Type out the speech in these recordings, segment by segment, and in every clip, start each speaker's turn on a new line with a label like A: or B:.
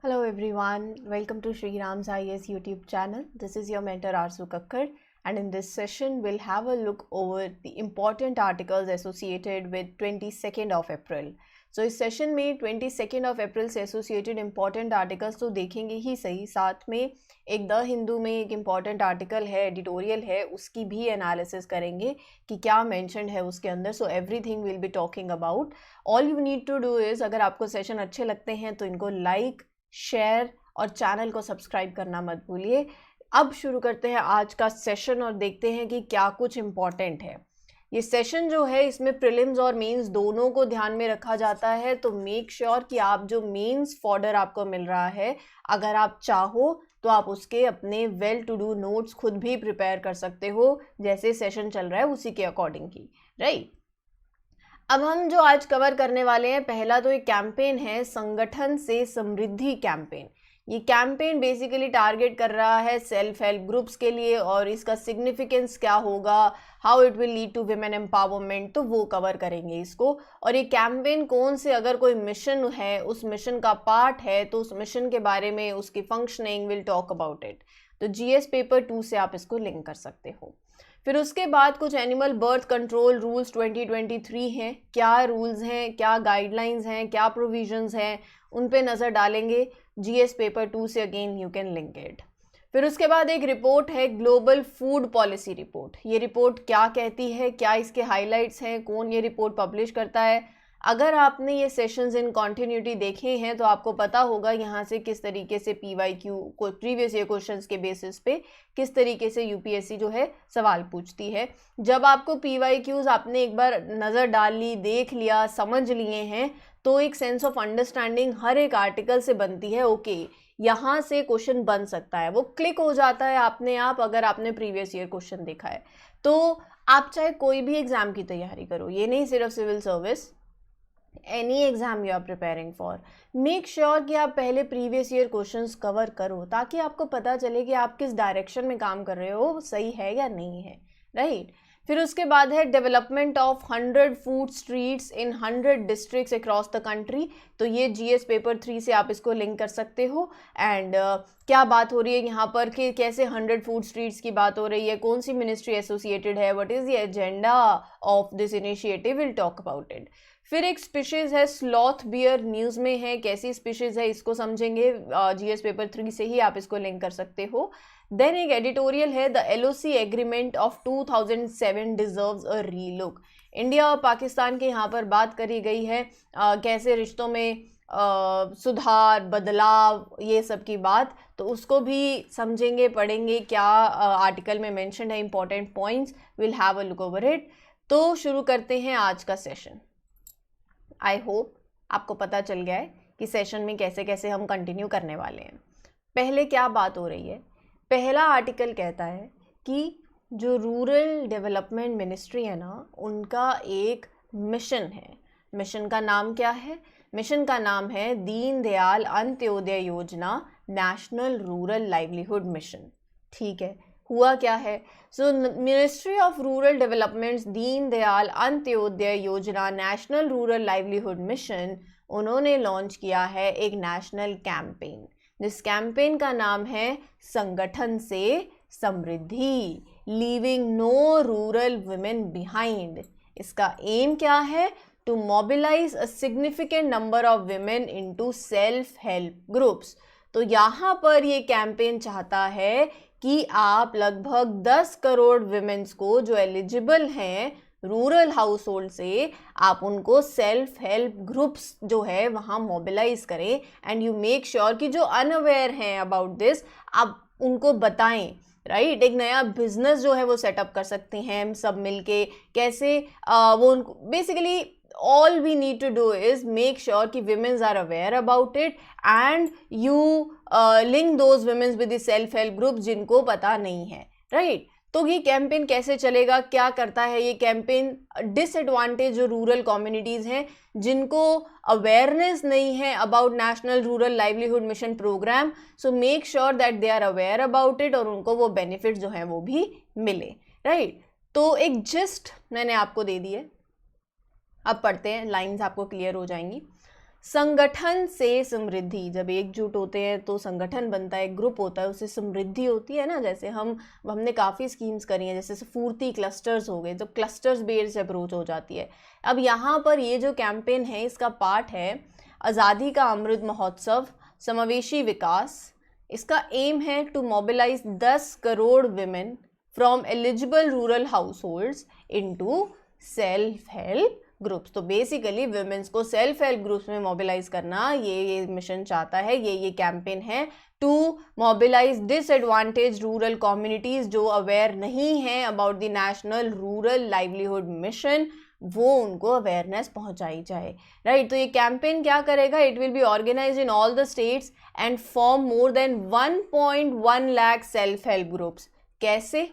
A: Hello everyone, welcome to Sri Ram's IAS YouTube channel. This is your mentor Arzu Kakkar, and in this session we'll have a look over the important articles associated with 22nd of April. So इस session में 22nd of April से associated important articles तो देखेंगे ही सही, साथ में एक the Hindu में एक इम्पॉर्टेंट आर्टिकल है, एडिटोरियल है, उसकी भी एनालिसिस करेंगे कि क्या मेंशन्ड है उसके अंदर. So everything will be talking about. All you need to do is, अगर आपको सेशन अच्छे लगते हैं तो इनको लाइक, शेयर और चैनल को सब्सक्राइब करना मत भूलिए. अब शुरू करते हैं आज का सेशन और देखते हैं कि क्या कुछ इम्पॉर्टेंट है. ये सेशन जो है इसमें प्रीलिम्स और मेंस दोनों को ध्यान में रखा जाता है, तो मेक श्योर कि आप जो मेंस फॉर्डर आपको मिल रहा है, अगर आप चाहो तो आप उसके अपने वेल टू डू नोट्स खुद भी प्रिपेयर कर सकते हो, जैसे सेशन चल रहा है उसी के अकॉर्डिंग ही, राइट. अब हम जो आज कवर करने वाले हैं, पहला तो एक कैंपेन है, संगठन से समृद्धि कैंपेन. ये कैंपेन बेसिकली टारगेट कर रहा है सेल्फ हेल्प ग्रुप्स के लिए, और इसका सिग्निफिकेंस क्या होगा, how it will lead to women empowerment, तो वो कवर करेंगे इसको. और ये कैंपेन कौन से, अगर कोई मिशन है उस मिशन का पार्ट है तो उस मिशन के बारे में, उसकी functioning will talk about it. तो जीएस पेपर 2 से आप इसको लिंक कर सकते हो. फिर उसके बाद कुछ एनिमल बर्थ कंट्रोल रूल्स 2023 हैं, क्या रूल्स हैं, क्या गाइडलाइंस हैं, क्या प्रोविजंस हैं, उन पे नज़र डालेंगे. जीएस पेपर 2 से again you can link it. फिर उसके बाद एक रिपोर्ट है, ग्लोबल फूड पॉलिसी रिपोर्ट. ये रिपोर्ट क्या कहती है, क्या इसके हाइलाइट्स हैं, कौन ये रिपोर्ट पब्लिश करता है. अगर आपने ये सेशंस इन कॉन्टिन्यूटी देखे हैं तो आपको पता होगा यहाँ से किस तरीके से पीवाईक्यू को प्रीवियस ईयर क्वेश्चंस के बेसिस पे किस तरीके से यूपीएससी जो है सवाल पूछती है. जब आपको पीवाईक्यूज आपने एक बार नज़र डाल ली, देख लिया, समझ लिए हैं, तो एक सेंस ऑफ अंडरस्टैंडिंग हर एक आर्टिकल से बनती है. ओके, यहाँ से क्वेश्चन बन सकता है, वो क्लिक हो जाता है अपने आप अगर आपने प्रीवियस ईयर क्वेश्चन देखा है. तो आप चाहे कोई भी एग्ज़ाम की तैयारी करो, ये नहीं सिर्फ civil service, any exam you are preparing for, make sure कि आप पहले प्रीवियस ईयर क्वेश्चंस कवर करो, ताकि आपको पता चले कि आप किस डायरेक्शन में काम कर रहे हो, वो सही है या नहीं है, राइट. फिर उसके बाद है development of 100 food streets in 100 districts across the country. तो ये जीएस पेपर 3 से आप इसको लिंक कर सकते हो. एंड क्या बात हो रही है यहाँ पर कि कैसे 100 फूड स्ट्रीट्स की बात हो रही है, कौन सी मिनिस्ट्री एसोसिएटेड है, what is the agenda of this initiative, will talk about it. फिर एक स्पीशीज़ है स्लॉथ बियर, न्यूज़ में है, कैसी स्पीशीज़ है इसको समझेंगे. जीएस पेपर 3 से ही आप इसको लिंक कर सकते हो. देन एक एडिटोरियल है, the LOC agreement of 2007 deserves a relook. India और पाकिस्तान के यहाँ पर बात करी गई है, कैसे रिश्तों में सुधार, बदलाव, ये सब की बात, तो उसको भी समझेंगे, पढ़ेंगे, क्या आर्टिकल में मेंशन है, important points, will have a look over it. तो शुरू करते हैं आज का सेशन. आई होप आपको पता चल गया है कि सेशन में कैसे कैसे हम कंटिन्यू करने वाले हैं. पहले क्या बात हो रही है, पहला आर्टिकल कहता है कि जो रूरल डेवलपमेंट मिनिस्ट्री है ना, उनका एक मिशन है. मिशन का नाम क्या है, मिशन का नाम है दीनदयाल अंत्योदय योजना, नेशनल रूरल लाइवलीहुड मिशन. ठीक है, हुआ क्या है. सो ministry of rural developments Deendayal Antyodaya योजना नेशनल रूरल लाइवलीहुड मिशन, उन्होंने लॉन्च किया है एक नेशनल कैंपेन. जिस कैंपेन का नाम है Sangathan se Samriddhi, leaving no rural women behind. इसका एम क्या है, to mobilise a significant number of women into self help groups. तो यहाँ पर ये कैंपेन चाहता है कि आप लगभग 10 करोड़ विमेंस को जो एलिजिबल हैं रूरल हाउस होल्ड से, आप उनको सेल्फ हेल्प ग्रुप्स जो है वहाँ मोबिलाइज करें. एंड यू मेक श्योर कि जो अनअवेयर हैं अबाउट दिस, आप उनको बताएं, राइट. एक नया बिजनेस जो है वो सेटअप कर सकते हैं हम सब मिलके, कैसे वो उनको basically all we need to do is make sure कि women are aware about it and you link those women with the self help groups जिनको पता नहीं है, right. तो ये कैंपेन कैसे चलेगा, क्या करता है ये कैंपेन, डिसएडवांटेज जो रूरल कम्युनिटीज़ हैं जिनको अवेयरनेस नहीं है about national rural livelihood mission programme, so make sure that they are aware about it और उनको वो बेनिफिट जो हैं वो भी मिले, राइट. तो एक जिस्ट मैंने आपको दे दी है, अब पढ़ते हैं, लाइंस आपको क्लियर हो जाएंगी. संगठन से समृद्धि, जब एकजुट होते हैं तो संगठन बनता है, एक ग्रुप होता है, उससे समृद्धि होती है ना। जैसे हमने काफ़ी स्कीम्स करी हैं, जैसे स्फूर्ति क्लस्टर्स हो गए, तो क्लस्टर्स बेस्ड अप्रोच हो जाती है। अब यहाँ पर ये जो कैंपेन है इसका पार्ट है आज़ादी का अमृत महोत्सव समावेशी विकास। इसका एम है to mobilise 10 crore women from eligible rural households into self help groups. तो बेसिकली वुमेन्स को सेल्फ हेल्प ग्रुप्स में मोबिलाइज करना, ये मिशन चाहता है, ये कैंपेन है to mobilise disadvantage rural communities जो अवेयर नहीं हैं about the national rural livelihood mission, वो उनको अवेयरनेस पहुंचाई जाए, राइट। तो ये कैंपेन क्या करेगा, it will be organised in all the states and form more than 1.1 lakh self help groups. कैसे?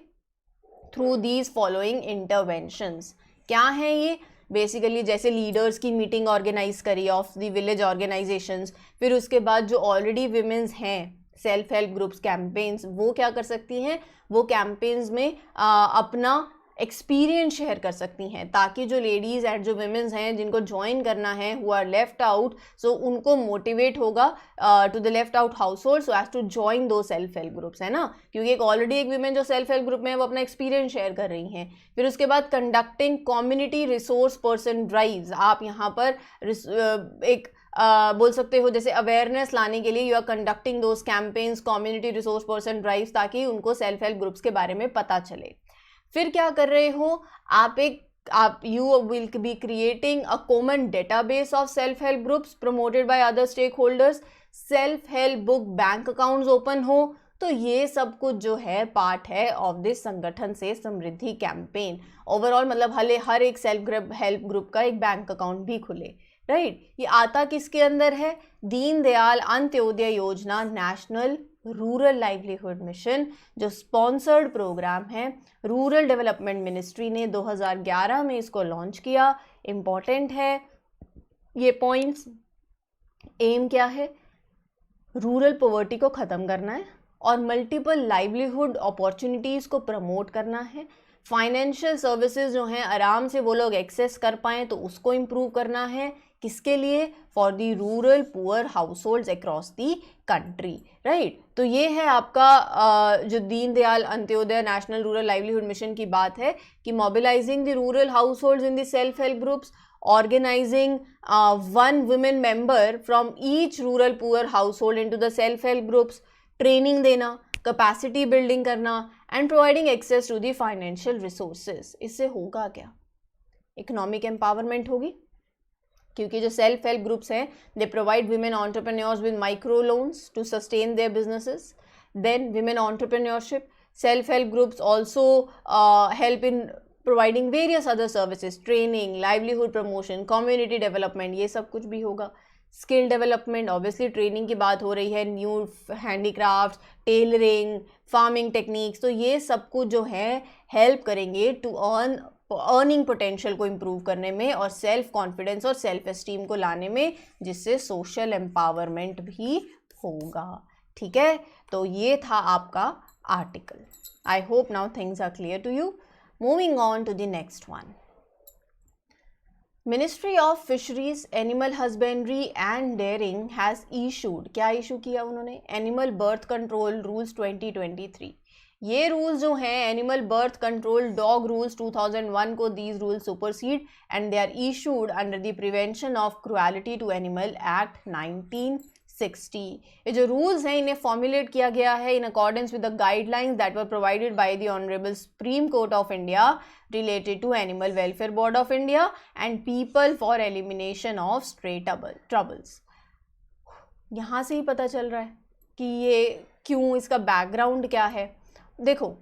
A: Through these following interventions. क्या है ये? बेसिकली जैसे लीडर्स की मीटिंग ऑर्गेनाइज करी ऑफ द विलेज ऑर्गेनाइजेशंस, फिर उसके बाद जो ऑलरेडी विमेंस हैं सेल्फ हेल्प ग्रुप्स कैंपेन्स, वो क्या कर सकती हैं, वो कैंपेन्स में अपना एक्सपीरियंस शेयर कर सकती हैं, ताकि जो लेडीज़ एंड जो विमेंस हैं जिनको ज्वाइन करना है, who are left out, so उनको मोटिवेट होगा to the left out household so as to join दो सेल्फ हेल्प ग्रुप्स, है ना। क्योंकि एक ऑलरेडी एक विमेन जो सेल्फ हेल्प ग्रुप में है वो अपना एक्सपीरियंस शेयर कर रही हैं। फिर उसके बाद conducting community resource person drives. आप यहाँ पर एक बोल सकते हो जैसे अवेयरनेस लाने के लिए you are conducting those campaigns, community resource person drives, ताकि उनको सेल्फ हेल्प ग्रुप्स के बारे में पता चले। फिर क्या कर रहे हो आप you will be creating a common database of self help groups promoted by other stakeholders, self help book bank accounts open हो। तो ये सब कुछ जो है पार्ट है ऑफ दिस संगठन से समृद्धि कैंपेन। ओवरऑल मतलब हर एक सेल्फ हेल्प ग्रुप का एक बैंक अकाउंट भी खुले, राइट। ये आता किसके अंदर है? दीनदयाल अंत्योदय योजना नेशनल रूरल लाइवलीहुड मिशन, जो स्पॉन्सर्ड प्रोग्राम है। रूरल डेवलपमेंट मिनिस्ट्री ने 2011 में इसको लॉन्च किया। इम्पॉर्टेंट है ये पॉइंट्स। एम क्या है? रूरल पॉवर्टी को ख़त्म करना है और मल्टीपल लाइवलीहुड अपॉर्चुनिटीज़ को प्रमोट करना है। फाइनेंशियल सर्विसेज जो हैं आराम से वो लोग एक्सेस कर पाएँ तो उसको इम्प्रूव करना है। किसके लिए? For the rural poor households across the country, right. तो ये है आपका जो Deendayal Antyodaya national rural livelihood mission की बात है कि mobilising the rural households in the self help groups, organising 1 women member from each rural poor household into the self help groups, training देना, कैपेसिटी बिल्डिंग करना and providing access to the financial resources. इससे होगा क्या? Economic empowerment होगी, क्योंकि जो self help groups हैं they provide women entrepreneurs with micro loans to sustain their businesses. Then women entrepreneurship, self help groups also help in providing various other services, training, livelihood promotion, community development, ये सब कुछ भी होगा। Skill development, obviously training की बात हो रही है, new handicraft, tailoring, farming techniques, तो ये सब कुछ जो है हेल्प करेंगे टू अर्निंग पोटेंशियल को इम्प्रूव करने में और सेल्फ कॉन्फिडेंस और सेल्फ एस्टीम को लाने में, जिससे सोशल एम्पावरमेंट भी होगा। ठीक है, तो ये था आपका article. I hope now things are clear to you. Moving on to the next one. Ministry of fisheries, animal husbandry and dairying has issued, क्या इशू किया उन्होंने? Animal birth control rules 2023। ये रूल्स जो हैं animal birth control dog rules 2001 को these rules supersede and they are issued under the prevention of cruelty to animal act 1960। ये जो rules हैं इन्हें फॉर्मुलेट किया गया है in accordance with the guidelines that were provided by the honourable supreme court of India related to Animal Welfare Board of India and People for Elimination of Stray Troubles। यहाँ से ही पता चल रहा है कि ये क्यों, इसका बैकग्राउंड क्या है। देखो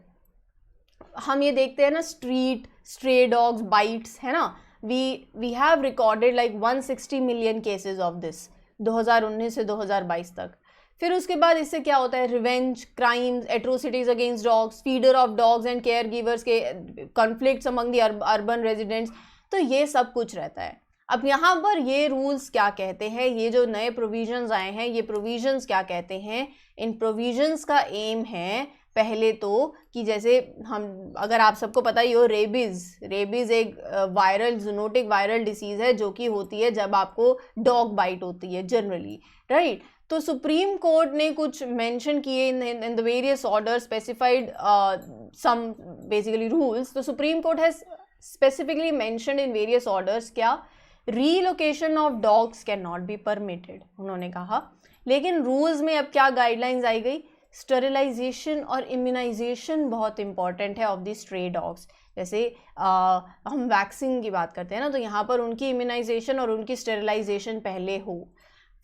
A: हम ये देखते हैं ना, स्ट्रे डॉग्स बाइट्स, है ना, we have recorded like 160 million cases of this 2019 से 2022 तक। फिर उसके बाद इससे क्या होता है? Revenge crimes, atrocities against dogs, feeder of dogs and care givers के conflicts among the urban residents, तो ये सब कुछ रहता है। अब यहाँ पर ये रूल्स क्या कहते हैं, ये जो नए प्रोविजंस आए हैं ये प्रोविजंस क्या कहते हैं? इन प्रोविजंस का एम है पहले तो कि जैसे हम, अगर आप सबको पता ही हो, रेबीज़ एक वायरल जूनोटिक वायरल डिसीज़ है जो कि होती है जब आपको डॉग बाइट होती है जनरली, राइट। तो सुप्रीम कोर्ट ने कुछ मेंशन किए in the various order specified some basically rules. तो Supreme Court has specifically mentioned in various orders क्या, relocation of dogs can not be permitted, उन्होंने कहा। लेकिन रूल्स में अब क्या गाइडलाइंस आई गई, स्टरलाइजेशन और इम्यूनाइजेशन बहुत इंपॉर्टेंट है ऑफ द स्ट्रे डॉग्स। जैसे हम वैक्सीन की बात करते हैं ना, तो यहाँ पर उनकी इम्यूनाइजेशन और उनकी स्टरलाइजेशन पहले हो।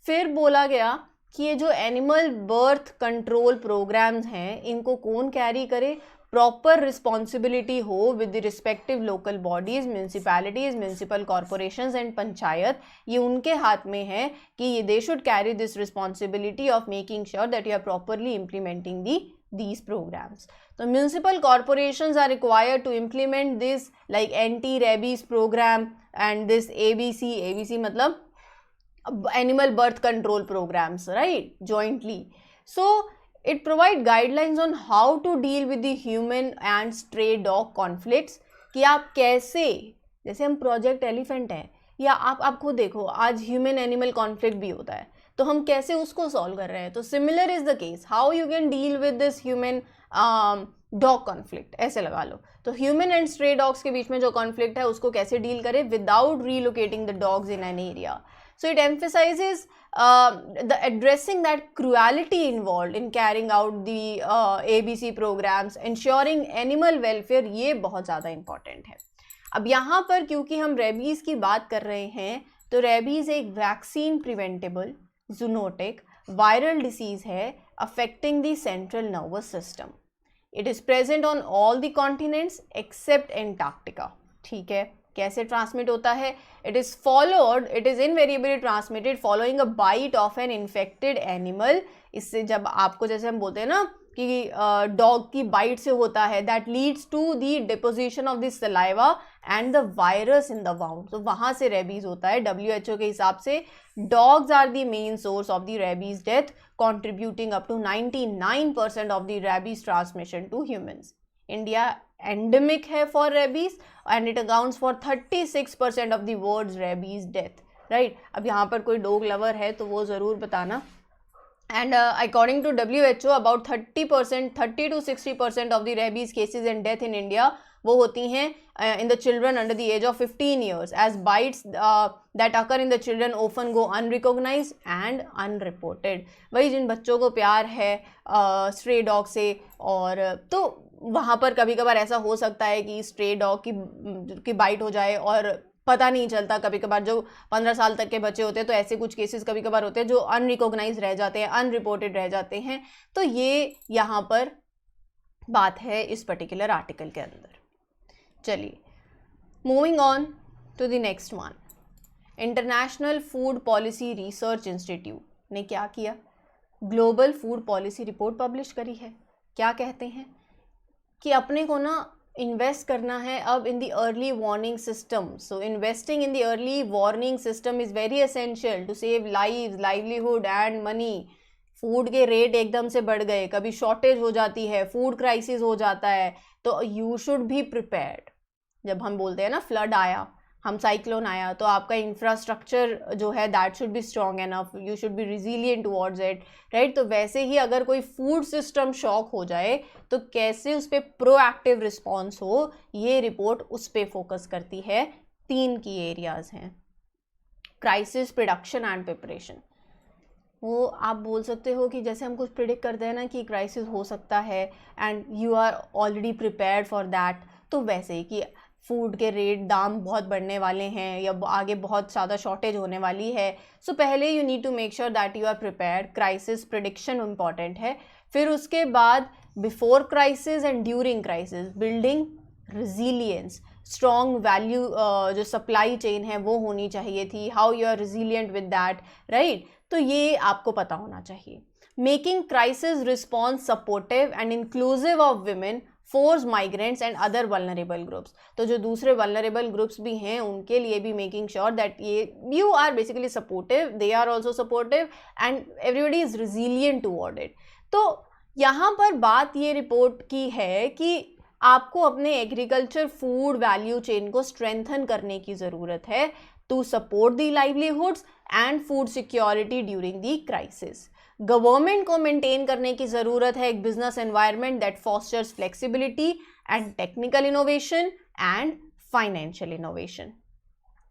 A: फिर बोला गया कि ये जो एनिमल बर्थ कंट्रोल प्रोग्राम्स हैं इनको कौन कैरी करे, प्रॉपर रिस्पॉन्सिबिलिटी हो with the respective local bodies, municipalities, municipal corporations and panchayat. ये उनके हाथ में है कि ये they should carry this responsibility of making sure that you are properly implementing these programs. So municipal corporations are required to implement this like anti-rabies program and this ABC मतलब animal birth control programs, right, jointly. So it provide guidelines on how to deal with the human and stray dog conflicts, कि आप कैसे, जैसे हम project elephant है या आप खुद देखो आज ह्यूमन एनिमल कॉन्फ्लिक्ट भी होता है, तो हम कैसे उसको सॉल्व कर रहे हैं। तो similar is the case, how you can deal with this human dog conflict, ऐसे लगा लो। तो ह्यूमन एंड स्ट्रे डॉग्स के बीच में जो कॉन्फ्लिक्ट है उसको कैसे डील करें without relocating the dogs in an area. So it emphasizes the addressing that cruelty involved in carrying out the ABC programs, ensuring animal welfare, ये बहुत ज़्यादा important है। अब यहाँ पर क्योंकि हम रेबीज़ की बात कर रहे हैं, तो रेबीज़ एक vaccine preventable zoonotic viral disease है affecting the central nervous system. It is present on all the continents except Antarctica. ठीक है, कैसे ट्रांसमिट होता है, it is invariably transmitted following a bite of an infected animal. इससे जब आपको, जैसे हम बोलते हैं ना कि डॉग की बाइट से होता है, that leads to the deposition of the saliva and the virus in the wound, तो वहाँ से रेबीज़ होता है। WHO के हिसाब से dogs are the main source of the rabies death, contributing up to 99% of the rabies transmission to humans. India endemic है for rabies and it accounts for 36% of the world's rabies death, right. अब यहाँ पर कोई dog lover है तो वो ज़रूर बताना। And according to WHO, about 30 to 60% of the rabies cases and death in India वो होती हैं in the children under the age of 15 years, as bites that occur in the children often go unrecognized and unreported। वही जिन बच्चों को प्यार है stray dog से, और तो वहाँ पर कभी कभार ऐसा हो सकता है कि स्ट्रे डॉग की बाइट हो जाए और पता नहीं चलता। कभी कभार जो 15 साल तक के बच्चे होते हैं, तो ऐसे कुछ केसेस कभी कभार होते हैं जो अनरिकॉग्नाइज रह जाते हैं, अनरिपोर्टेड रह जाते हैं। तो ये यहाँ पर बात है इस पर्टिकुलर आर्टिकल के अंदर। चलिए moving on to the next one. International food policy research institute ने क्या किया, global food policy report publish करी है। क्या कहते हैं कि अपने को ना इन्वेस्ट करना है अब in the early warning system. So investing in the early warning system is very essential to save lives, livelihood and money. Food के रेट एकदम से बढ़ गए, कभी शॉर्टेज हो जाती है, फूड क्राइसिस हो जाता है, तो यू शुड बी प्रिपेयर्ड। जब हम बोलते हैं ना फ्लड आया, हम साइक्लोन आया, तो आपका इंफ्रास्ट्रक्चर जो है that should be strong enough, you should be resilient towards it, right. तो वैसे ही अगर कोई फूड सिस्टम शॉक हो जाए तो कैसे उस पर प्रोएक्टिव रिस्पॉन्स हो, ये रिपोर्ट उस पर फोकस करती है। 3 की एरियाज हैं, क्राइसिस, प्रिडक्शन एंड प्रिपरेशन। वो आप बोल सकते हो कि जैसे हम कुछ प्रिडिक्ट करते हैं ना कि क्राइसिस हो सकता है and you are already prepared for that, तो वैसे ही कि फूड के रेट, दाम बहुत बढ़ने वाले हैं या आगे बहुत ज़्यादा शॉर्टेज होने वाली है। सो पहले you need to make sure that you are prepared. Crisis prediction important है। फिर उसके बाद before crisis and during crisis building resilience, strong value जो सप्लाई चेन है वो होनी चाहिए थी, how you are resilient with that, right. तो ये आपको पता होना चाहिए। Making crisis response supportive and inclusive of women, force, migrants and other vulnerable groups. तो जो दूसरे वल्नरेबल ग्रुप्स भी हैं उनके लिए भी मेकिंग श्योर दैट ये you are basically supportive, they are also supportive and everybody is resilient toward it. तो यहाँ पर बात ये रिपोर्ट की है कि आपको अपने एग्रीकल्चर फूड वैल्यू चेन को स्ट्रेंथन करने की ज़रूरत है to support the livelihoods and food security during the crisis. Government को मेंटेन करने की ज़रूरत है एक business environment that fosters flexibility and technical innovation and financial innovation.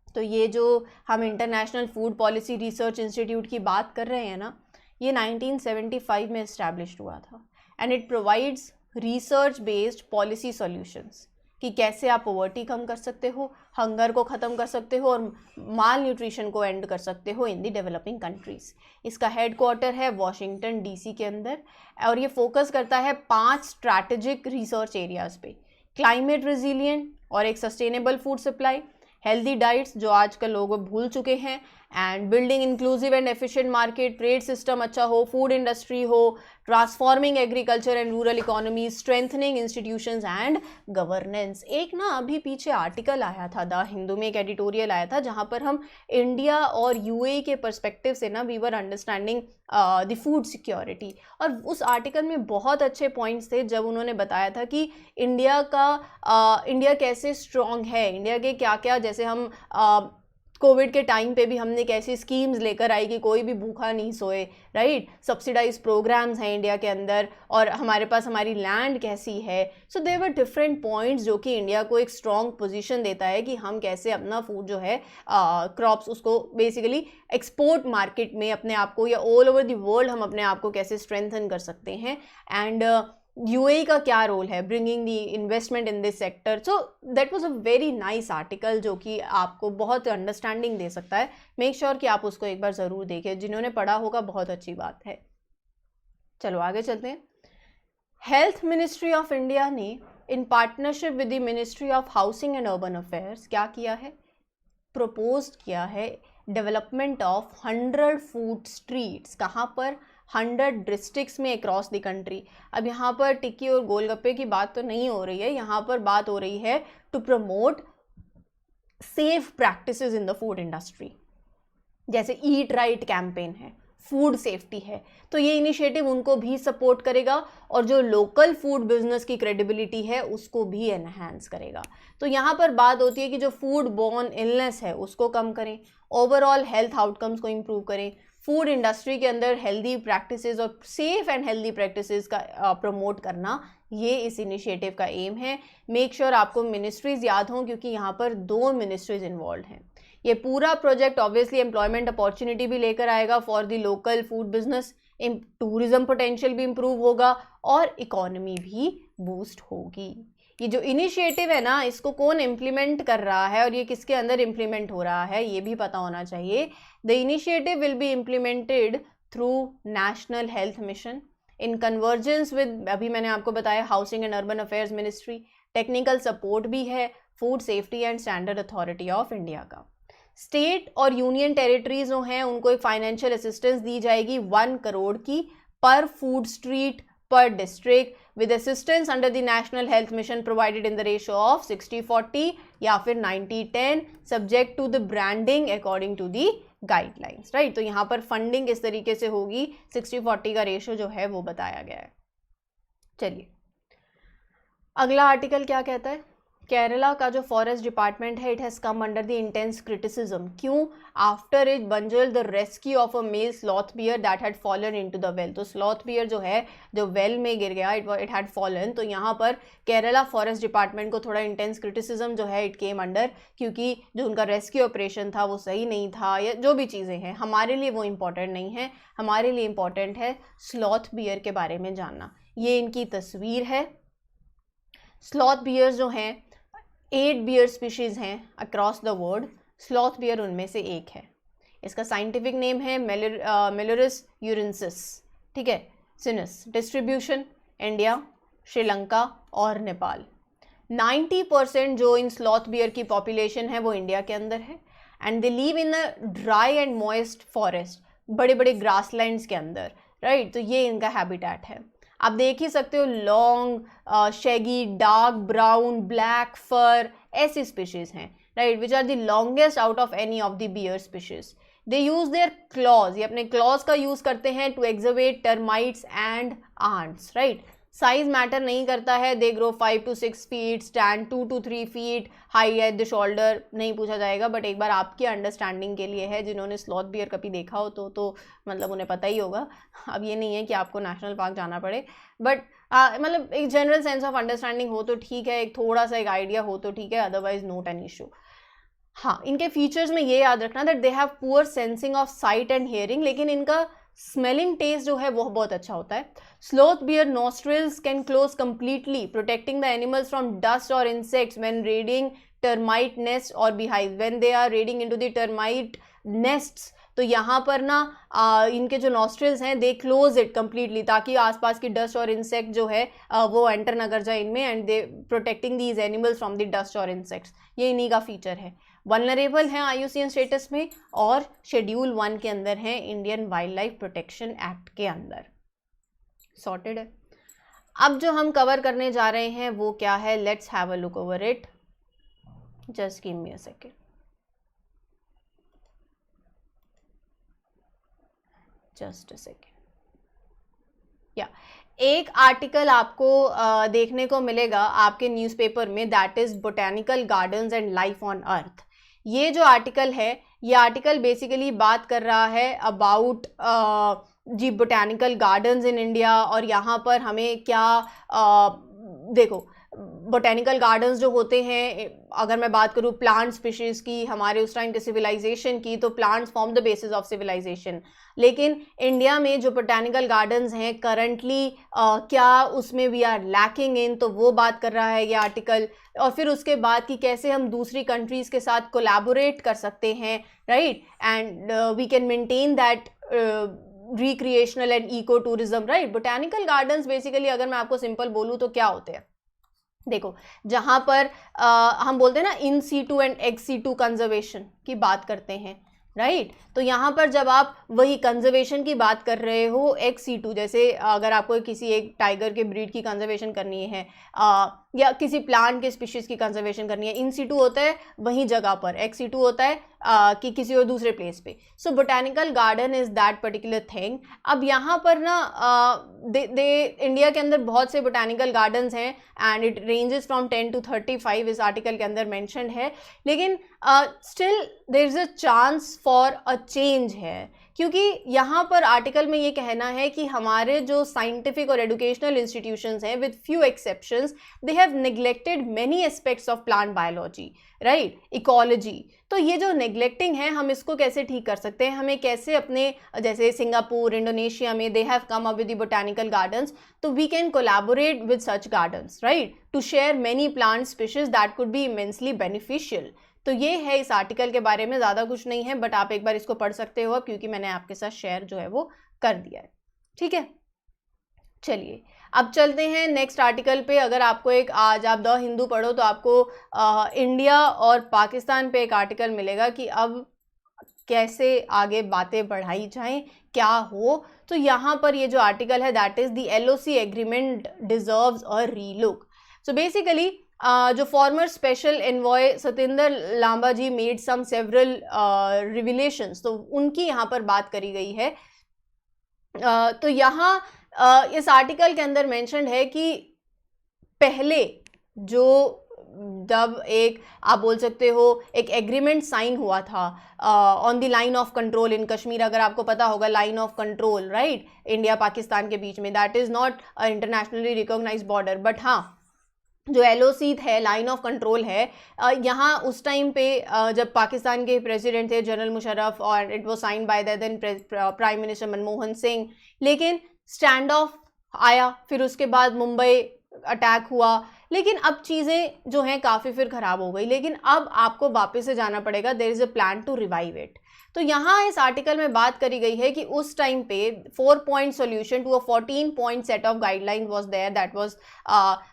A: तो ये जो हम international food policy research institute की बात कर रहे हैं ना, ये 1975 में इस्टेब्लिश्ड हुआ था and it provides research based policy solutions कि कैसे आप पॉवर्टी कम कर सकते हो, हंगर को ख़त्म कर सकते हो और माल न्यूट्रिशन को एंड कर सकते हो इन दी डेवलपिंग कंट्रीज़। इसका हेडक्वार्टर है वॉशिंगटन डीसी के अंदर और ये फोकस करता है 5 स्ट्रैटेजिक रिसर्च एरियाज़ पे, क्लाइमेट रेजिलिएंट और एक sustainable food supply, healthy diets जो आजकल लोग भूल चुके हैं, and building inclusive and efficient market, trade system अच्छा हो, फूड इंडस्ट्री हो, transforming agriculture and rural economy, strengthening institutions and governance. एक ना अभी पीछे आर्टिकल आया था द हिंदू में, एक एडिटोरियल आया था जहाँ पर हम इंडिया और यूएई के पर्सपेक्टिव से ना we were understanding the food security, और उस आर्टिकल में बहुत अच्छे पॉइंट्स थे जब उन्होंने बताया था कि इंडिया कैसे स्ट्रॉन्ग है, इंडिया के क्या क्या, जैसे हम कोविड के टाइम पे भी हमने कैसी स्कीम्स लेकर आई कि कोई भी भूखा नहीं सोए, राइट, सब्सिडाइज प्रोग्राम्स हैं इंडिया के अंदर, और हमारे पास हमारी लैंड कैसी है। So there were different points जो कि इंडिया को एक स्ट्रॉन्ग पोजीशन देता है कि हम कैसे अपना फूड जो है क्रॉप्स उसको बेसिकली एक्सपोर्ट मार्केट में अपने आप को या ऑल ओवर द वर्ल्ड हम अपने आप को कैसे स्ट्रेंथन कर सकते हैं, एंड यूएई का क्या रोल है bringing the investment in this sector. So that was a very nice article जो कि आपको बहुत अंडरस्टैंडिंग दे सकता है। मेक श्योर कि आप उसको एक बार ज़रूर देखें, जिन्होंने पढ़ा होगा बहुत अच्छी बात है। चलो आगे चलते हैं। हेल्थ मिनिस्ट्री ऑफ इंडिया ने in partnership with the ministry of housing and urban affairs क्या किया है, प्रपोज किया है डेवलपमेंट ऑफ 100 फूड स्ट्रीट्स। कहाँ पर? 100 डिस्ट्रिक्ट्स में अक्रॉस द कंट्री। अब यहाँ पर टिक्की और गोलगप्पे की बात तो नहीं हो रही है, यहाँ पर बात हो रही है to promote safe practices in the food industry, जैसे ईट राइट कैंपेन है, फूड सेफ्टी है, तो ये इनिशिएटिव उनको भी सपोर्ट करेगा और जो लोकल फूड बिजनेस की क्रेडिबिलिटी है उसको भी एनहांस करेगा। तो यहाँ पर बात होती है कि जो फूड बॉर्न इलनेस है उसको कम करें, ओवरऑल हेल्थ आउटकम्स को इम्प्रूव करें, फूड इंडस्ट्री के अंदर हेल्दी प्रैक्टिसेस और सेफ एंड हेल्दी प्रैक्टिसेस का प्रमोट करना, ये इस इनिशिएटिव का एम है। मेक श्योर आपको मिनिस्ट्रीज याद हों क्योंकि यहाँ पर 2 मिनिस्ट्रीज इन्वॉल्व हैं। ये पूरा प्रोजेक्ट ऑब्वियसली एम्प्लॉयमेंट अपॉर्चुनिटी भी लेकर आएगा for the local food business, tourism potential भी इम्प्रूव होगा और इकोनॉमी भी बूस्ट होगी। ये जो इनिशिएटिव है ना, इसको कौन इम्प्लीमेंट कर रहा है और ये किसके अंदर इम्प्लीमेंट हो रहा है ये भी पता होना चाहिए। The initiative will be implemented through national health mission in convergence with, अभी मैंने आपको बताया, housing and urban affairs ministry. Technical support भी है food safety and standard authority of India का। स्टेट और यूनियन टेरिटरीज जो हैं उनको एक फाइनेंशियल असिस्टेंस दी जाएगी 1 करोड़ की पर food street per district with assistance under the national health mission provided in the ratio of 60-40 या फिर 90-10 subject to the branding according to the guidelines, right। तो यहाँ पर फंडिंग इस तरीके से होगी, 60-40 का रेशियो जो है वो बताया गया है। चलिए अगला आर्टिकल क्या कहता है। केरला का जो फॉरेस्ट डिपार्टमेंट है, it has come under the intense criticism. क्यों? After it bungled the rescue of a male sloth bear that had fallen into the well. तो स्लॉथ बियर जो है जो वेल में गिर गया, इट हैड फॉलन। तो यहाँ पर केरला फॉरेस्ट डिपार्टमेंट को थोड़ा इंटेंस क्रिटिसिज्म जो है इट केम अंडर, क्योंकि जो उनका रेस्क्यू ऑपरेशन था वो सही नहीं था, या जो भी चीज़ें हैं हमारे लिए वो इम्पॉर्टेंट नहीं है। हमारे लिए इम्पॉर्टेंट है स्लॉथ बियर के बारे में जानना। ये इनकी तस्वीर है। स्लॉथ बियर्स जो हैं 8 बियर स्पीशीज़ हैं across the world, sloth bear उनमें से एक है। इसका साइंटिफिक नेम है मेलोरस यूरेंसिस, ठीक है, सिनस। डिस्ट्रीब्यूशन इंडिया, श्रीलंका और नेपाल। 90% जो इन स्लॉथ बियर की पॉपुलेशन है वो इंडिया के अंदर है and they leave in a dry and moist forest, बड़े बड़े ग्रासलैंड्स के अंदर, राइट। तो ये इनका हैबिटेट है। आप देख ही सकते हो, long shaggy dark brown black fur ऐसी स्पीशीज़ हैं, right, which are the longest out of any of the bear species. They use their claws, ये अपने क्लॉज का यूज करते हैं to excavate termites and ants, right. Size matter नहीं करता है, दे ग्रो 5 to 6 feet, stand 2 to 3 feet high at the shoulder, नहीं पूछा जाएगा, बट एक बार आपकी अंडरस्टैंडिंग के लिए है, जिन्होंने स्लॉथ बियर कभी देखा हो तो मतलब उन्हें पता ही होगा। अब ये नहीं है कि आपको नेशनल पार्क जाना पड़े, बट मतलब एक जनरल सेंस ऑफ अंडरस्टैंडिंग हो तो ठीक है, एक थोड़ा सा एक आइडिया हो तो ठीक है, अदरवाइज नोट एन इशू। हाँ, इनके फीचर्स में ये याद रखना that they have poor sensing of site and hearing, लेकिन इनका स्मेलिंग टेस्ट जो है वो बहुत अच्छा होता है। Sloth bear nostrils can close completely, protecting the animals from dust और insects when raiding termite nest और beehive, when they are raiding into the termite nests, तो यहाँ पर ना इनके जो नॉस्ट्रिल्स हैं दे क्लोज इट कम्प्लीटली, ताकि आसपास की डस्ट और इंसेक्ट जो है वो एंटर ना कर जाए इनमें, and they protecting these animals from the dust और इंसेक्ट्स, ये इन्हीं का फीचर है। वल्नरेबल हैं IUCN स्टेटस में और शेड्यूल 1 के अंदर हैं Indian wild life protection act के अंदर। सॉर्टेड है। अब जो हम कवर करने जा रहे हैं वो क्या है, let's have a look over it, just give me a second. Just a second. या एक आर्टिकल आपको देखने को मिलेगा आपके न्यूज़पेपर में, that is botanical gardens and life on earth. ये जो आर्टिकल है, ये आर्टिकल बेसिकली बात कर रहा है about the botanical gardens in India, और यहाँ पर हमें क्या देखो बोटेनिकल गार्डन्स जो होते हैं, अगर मैं बात करूँ प्लांट स्पीशीज़ की, हमारे उस टाइम के सिविलाइजेशन की, तो plants form the basis of civilisation. लेकिन इंडिया में जो बोटेनिकल गार्डन्स हैं करंटली क्या उसमें वी आर लैकिंग इन, तो वो बात कर रहा है ये आर्टिकल। और फिर उसके बाद कि कैसे हम दूसरी कंट्रीज़ के साथ कोलैबोरेट कर सकते हैं, right, and we can maintain that recreational and eco tourism, right. Botanical gardens basically अगर मैं आपको सिंपल बोलूँ तो क्या होते हैं, देखो जहाँ पर हम बोलते हैं ना in situ and ex situ conservation की बात करते हैं, राइट। तो यहाँ पर जब आप वही कंजर्वेशन की बात कर रहे हो एक्स सीटू, जैसे अगर आपको किसी एक टाइगर के ब्रीड की कंजर्वेशन करनी है या किसी प्लांट के स्पीशीज़ की कंजर्वेशन करनी है, इन सीटू होता है वहीं जगह पर, एक्स सीटू होता है कि किसी और दूसरे प्लेस पे। So botanical garden is that particular thing. अब यहाँ पर ना इंडिया के अंदर बहुत से बोटेनिकल गार्डन्स हैं and it ranges from 10 to 35 इस आर्टिकल के अंदर मेंशन है, लेकिन still there is a chance for a change है, क्योंकि यहाँ पर आर्टिकल में ये कहना है कि हमारे जो साइंटिफिक और एजुकेशनल इंस्टीट्यूशंस हैं with few exceptions they have neglected many aspects of plant biology, right, ecology. तो ये जो नेग्लेक्टिंग है, हम इसको कैसे ठीक कर सकते हैं, हमें कैसे अपने, जैसे सिंगापुर, इंडोनेशिया में they have come up with the botanical gardens, तो we can collaborate with such gardens, right, to share many plant species that could be immensely beneficial. तो ये है इस आर्टिकल के बारे में, ज़्यादा कुछ नहीं है, बट आप एक बार इसको पढ़ सकते हो क्योंकि मैंने आपके साथ शेयर जो है वो कर दिया है, ठीक है। चलिए अब चलते हैं नेक्स्ट आर्टिकल पे। अगर आपको एक, आज आप द हिंदू पढ़ो तो आपको इंडिया और पाकिस्तान पे एक आर्टिकल मिलेगा कि अब कैसे आगे बातें बढ़ाई जाएं, क्या हो। तो यहाँ पर ये जो आर्टिकल है that is the LOC agreement deserves a relook. So basically जो former special envoy Satendra Lamba ji made some several revelations, तो उनकी यहाँ पर बात करी गई है। तो यहाँ इस आर्टिकल के अंदर मेंशन है कि पहले जो जब एक आप बोल सकते हो एक एग्रीमेंट साइन हुआ था on the line of control in Kashmir, अगर आपको पता होगा line of control, right, India Pakistan के बीच में, that is not internationally recognised border, but हाँ जो LOC है, लाइन ऑफ कंट्रोल है, यहाँ उस टाइम पे जब पाकिस्तान के प्रेसिडेंट थे जनरल मुशर्रफ, और it was sign by the then prime minister Manmohan Singh, लेकिन स्टैंड ऑफ आया, फिर उसके बाद मुंबई अटैक हुआ, लेकिन अब चीज़ें जो हैं काफ़ी फिर ख़राब हो गई, लेकिन अब आपको वापस से जाना पड़ेगा, there is a plan to revive it. तो यहाँ इस आर्टिकल में बात करी गई है कि उस टाइम पे 4-point solution to a 14-point set of guideline was there, that was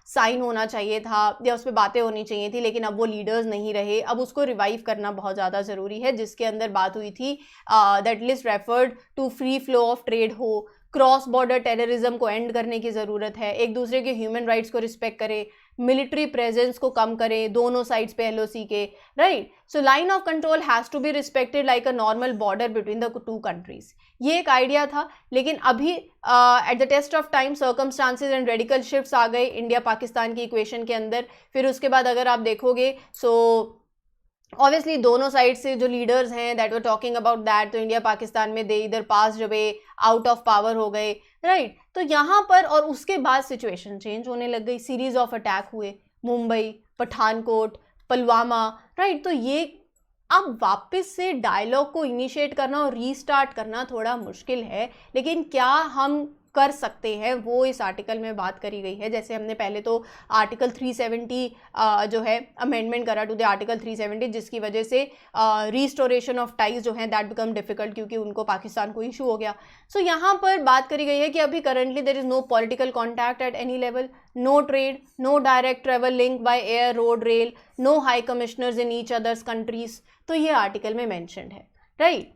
A: sign होना चाहिए था या उस पर बातें होनी चाहिए थी, लेकिन अब वो लीडर्स नहीं रहे। अब उसको रिवाइव करना बहुत ज़्यादा ज़रूरी है, जिसके अंदर बात हुई थी that list referred to free flow of trade हो, क्रॉस बॉर्डर टेररिज्म को एंड करने की ज़रूरत है, एक दूसरे के ह्यूमन राइट्स को रिस्पेक्ट करे, मिलिट्री प्रेजेंस को कम करें दोनों साइड्स पे LOC के, right. So line of control has to be respected like a normal border between the two countries. ये एक आइडिया था, लेकिन अभी at the test of time circumstances and radical shifts आ गए इंडिया पाकिस्तान की इक्वेशन के अंदर. फिर उसके बाद अगर आप देखोगे सो ऑब्वियसली दोनों साइड से जो लीडर्स हैं that were talking about that, तो इंडिया पाकिस्तान में दे इधर pass away, out of power हो गए, राइट. तो यहाँ पर और उसके बाद सिचुएशन चेंज होने लग गई, सीरीज ऑफ अटैक हुए, मुंबई, पठानकोट, पुलवामा, राइट. तो ये अब वापस से डायलॉग को इनिशिएट करना और रीस्टार्ट करना थोड़ा मुश्किल है, लेकिन क्या हम कर सकते हैं वो इस आर्टिकल में बात करी गई है. जैसे हमने पहले तो आर्टिकल 370 जो है अमेंडमेंट करा टू द आर्टिकल 370, जिसकी वजह से रिस्टोरेशन ऑफ टाइज जो है दैट बिकम डिफिकल्ट, क्योंकि उनको पाकिस्तान को इशू हो गया. सो यहाँ पर बात करी गई है कि अभी currently there is no political contact at any level, no trade, no direct travel link by air, road, rail, no high commissioners in each others countries. तो ये आर्टिकल में मैंशनड है, राइट.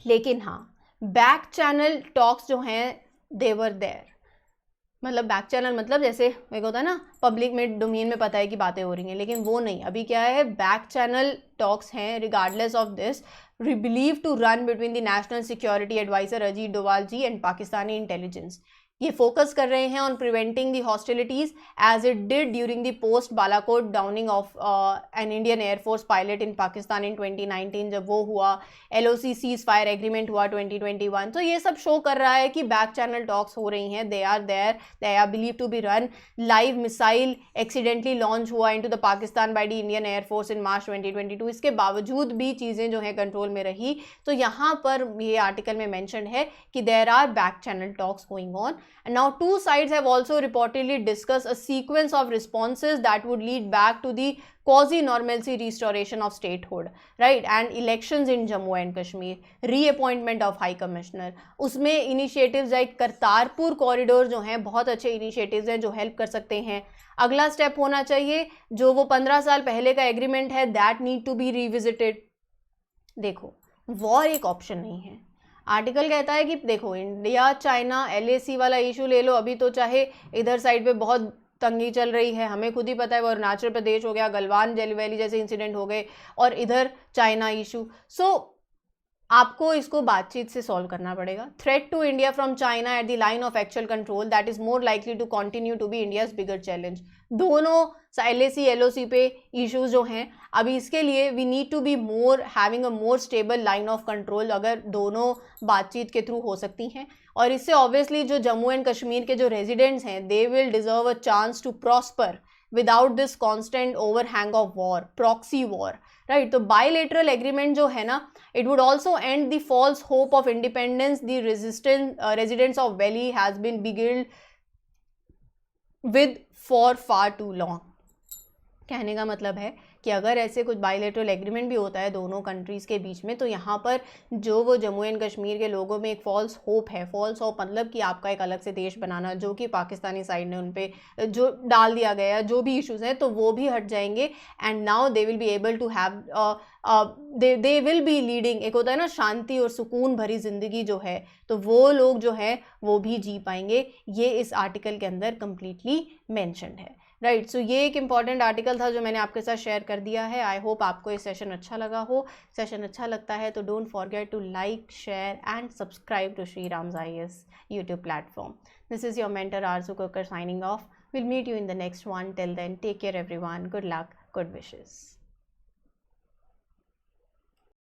A: लेकिन हाँ, बैक चैनल टॉक्स जो हैं देवर there, मतलब back channel मतलब जैसे एक होता है ना पब्लिक में डोमेन में पता है कि बातें हो रही हैं, लेकिन वो नहीं. अभी क्या है, बैक चैनल टॉक्स हैं regardless of this believe to run between the national security adviser Ajit Doval ji and Pakistani intelligence. ये फोकस कर रहे हैं on preventing the hostilities as it did during the post Balakot downing of an Indian air force pilot in Pakistan in 2019, जब वो हुआ. LOC cease fire agreement हुआ 2021. तो ये सब शो कर रहा है कि बैक चैनल टॉक्स हो रही हैं, they are there, they are believe to be run. Live missile accidentally launch हुआ into the Pakistan by the Indian air force in March 2022. इसके बावजूद भी चीज़ें जो हैं कंट्रोल में रही. तो यहाँ पर ये आर्टिकल में मैंशन है कि there are back channel talks going on. And now two sides have also reportedly discussed a sequence of responses that would lead back to the quasi-normalcy restoration of statehood, right? And elections in Jammu and Kashmir, reappointment of High Commissioner. उसमें initiatives like Kartarpur corridor जो हैं बहुत अच्छे initiatives हैं जो help कर सकते हैं. अगला step होना चाहिए जो वो 15 साल पहले का agreement है that need to be revisited. देखो, war एक option नहीं है. आर्टिकल कहता है कि देखो इंडिया चाइना LAC वाला इशू ले लो, अभी तो चाहे इधर साइड पे बहुत तंगी चल रही है, हमें खुद ही पता है, वो अरुणाचल प्रदेश हो गया, गलवान वैली जैसे इंसिडेंट हो गए, और इधर चाइना इशू. सो आपको इसको बातचीत से सॉल्व करना पड़ेगा. Threat to India from China at the line of actual control that is more likely to continue to be India's bigger challenge. दोनों LAC LOC पे इश्यूज जो हैं, अभी इसके लिए we need to be more having a more stable line of control, अगर दोनों बातचीत के थ्रू हो सकती हैं. और इससे ऑब्वियसली जो जम्मू एंड कश्मीर के जो रेजिडेंट्स हैं they will deserve a chance to prosper without this constant overhang of war, proxy war, right. तो बायलेटरल एग्रीमेंट जो है ना, it would also end the false hope of independence the residents of Delhi has been beguiled with for far too long. कहने का मतलब है कि अगर ऐसे कुछ बायलेटरल एग्रीमेंट भी होता है दोनों कंट्रीज़ के बीच में, तो यहाँ पर जो वो जम्मू एंड कश्मीर के लोगों में एक फॉल्स होप है, फॉल्स होप मतलब कि आपका एक अलग से देश बनाना, जो कि पाकिस्तानी साइड ने उन पर जो डाल दिया गया, जो भी इश्यूज हैं तो वो भी हट जाएंगे. And now they will be able to have they will be leading, एक होता है ना शांति और सुकून भरी ज़िंदगी जो है, तो वो लोग जो है वो भी जी पाएंगे. ये इस आर्टिकल के अंदर कम्प्लीटली मैंशनड है, राइट. सो ये एक इंपॉर्टेंट आर्टिकल था जो मैंने आपके साथ शेयर कर दिया है. आई होप आपको ये सेशन अच्छा लगा हो. सेशन अच्छा लगता है तो don't forget to like, share and subscribe to Shri Ram's IAS YouTube platform. This is your mentor Arzu Kakkar signing off. We'll meet you in the next one. Till then, take care everyone. Good luck, good wishes.